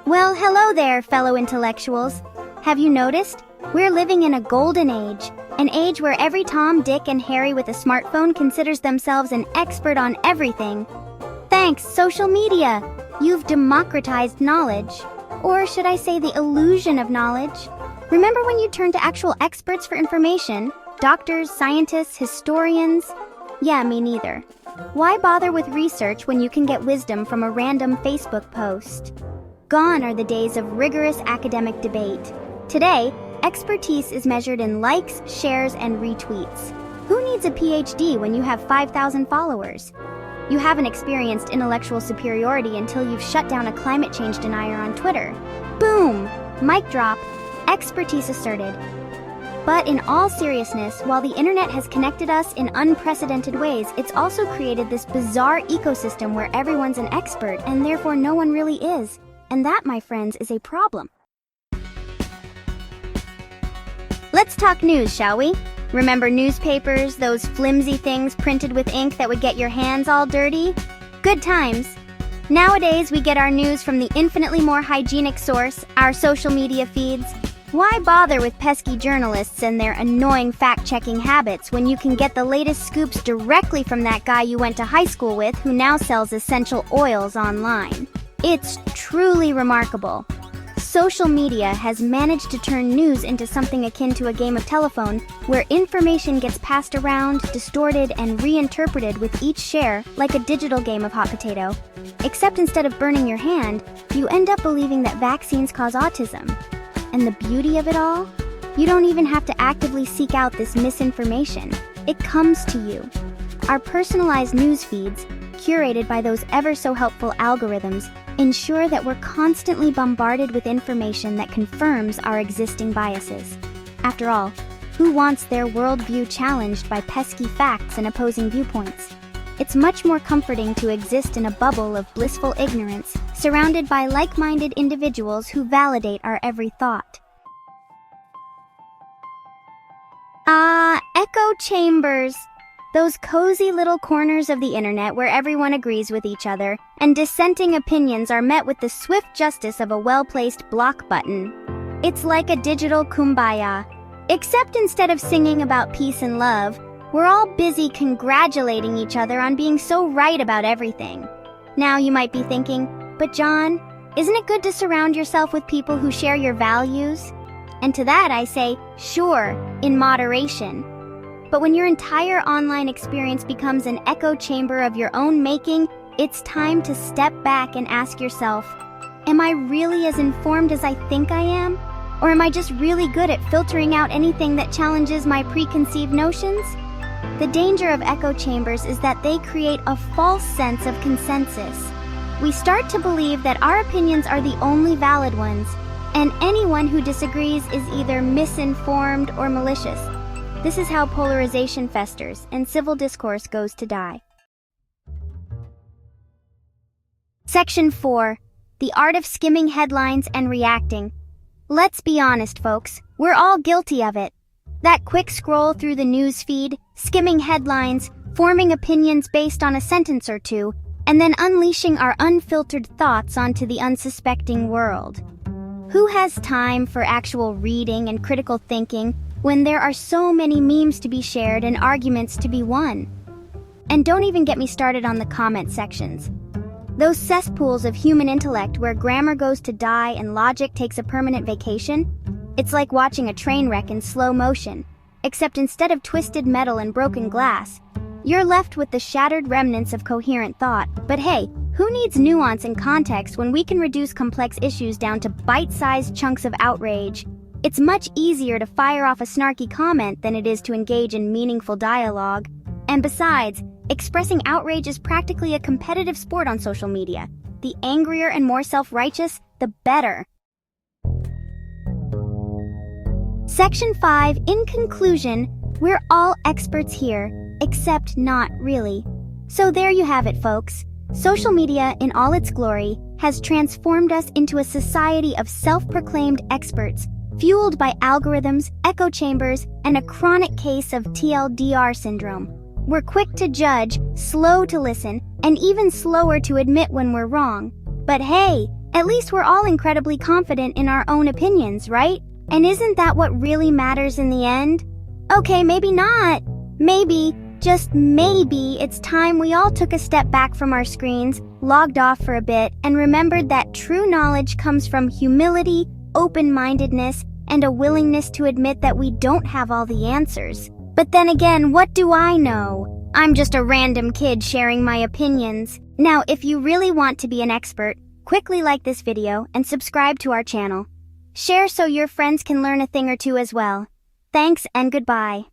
Well, hello there, fellow intellectuals. Have you noticed? We're living in a golden age. An age where every Tom, Dick, and Harry with a smartphone considers themselves an expert on everything. Thanks, social media. You've democratized knowledge. Or should I say the illusion of knowledge? Remember when you turned to actual experts for information? Doctors, scientists, historians? Yeah, me neither. Why bother with research when you can get wisdom from a random Facebook post? Gone are the days of rigorous academic debate. Today, expertise is measured in likes, shares, and retweets. Who needs a PhD when you have 5,000 followers? You haven't experienced intellectual superiority until you've shut down a climate change denier on Twitter. Boom! Mic drop. Expertise asserted. But in all seriousness, while the internet has connected us in unprecedented ways, it's also created this bizarre ecosystem where everyone's an expert and therefore no one really is. And that, my friends, is a problem. Let's talk news, shall we? Remember newspapers, those flimsy things printed with ink that would get your hands all dirty? Good times. Nowadays, we get our news from the infinitely more hygienic source, our social media feeds. Why bother with pesky journalists and their annoying fact-checking habits when you can get the latest scoops directly from that guy you went to high school with who now sells essential oils online? It's truly remarkable. Social media has managed to turn news into something akin to a game of telephone, where information gets passed around, distorted, and reinterpreted with each share like a digital game of hot potato. Except instead of burning your hand, you end up believing that vaccines cause autism. And the beauty of it all? You don't even have to actively seek out this misinformation. It comes to you. Our personalized news feeds, curated by those ever-so-helpful algorithms, ensure that we're constantly bombarded with information that confirms our existing biases. After all, who wants their worldview challenged by pesky facts and opposing viewpoints? It's much more comforting to exist in a bubble of blissful ignorance, surrounded by like-minded individuals who validate our every thought. Echo chambers. Those cozy little corners of the internet where everyone agrees with each other, and dissenting opinions are met with the swift justice of a well-placed block button. It's like a digital kumbaya. Except instead of singing about peace and love, we're all busy congratulating each other on being so right about everything. Now you might be thinking, but John, isn't it good to surround yourself with people who share your values? And to that I say, sure, in moderation. But when your entire online experience becomes an echo chamber of your own making, it's time to step back and ask yourself, am I really as informed as I think I am? Or am I just really good at filtering out anything that challenges my preconceived notions? The danger of echo chambers is that they create a false sense of consensus. We start to believe that our opinions are the only valid ones, and anyone who disagrees is either misinformed or malicious. This is how polarization festers and civil discourse goes to die. Section 4. The art of skimming headlines and reacting. Let's be honest, folks. We're all guilty of it. That quick scroll through the news feed, skimming headlines, forming opinions based on a sentence or two, and then unleashing our unfiltered thoughts onto the unsuspecting world. Who has time for actual reading and critical thinking when there are so many memes to be shared and arguments to be won? And don't even get me started on the comment sections. Those cesspools of human intellect where grammar goes to die and logic takes a permanent vacation? It's like watching a train wreck in slow motion, except instead of twisted metal and broken glass, you're left with the shattered remnants of coherent thought. But hey, who needs nuance and context when we can reduce complex issues down to bite-sized chunks of outrage? It's much easier to fire off a snarky comment than it is to engage in meaningful dialogue. And besides, expressing outrage is practically a competitive sport on social media. The angrier and more self-righteous, the better. Section 5. In conclusion, we're all experts here, except not really. So there you have it, folks. Social media, in all its glory, has transformed us into a society of self-proclaimed experts, fueled by algorithms, echo chambers, and a chronic case of TLDR syndrome. We're quick to judge, slow to listen, and even slower to admit when we're wrong. But hey, At least we're all incredibly confident in our own opinions, right? And isn't that what really matters in the end? Okay, maybe not. Maybe, just maybe, it's time we all took a step back from our screens, logged off for a bit, and remembered that true knowledge comes from humility, open-mindedness, and a willingness to admit that we don't have all the answers. But then again, what do I know? I'm just a random kid sharing my opinions. Now, if you really want to be an expert, quickly like this video and subscribe to our channel. Share so your friends can learn a thing or two as well. Thanks and goodbye.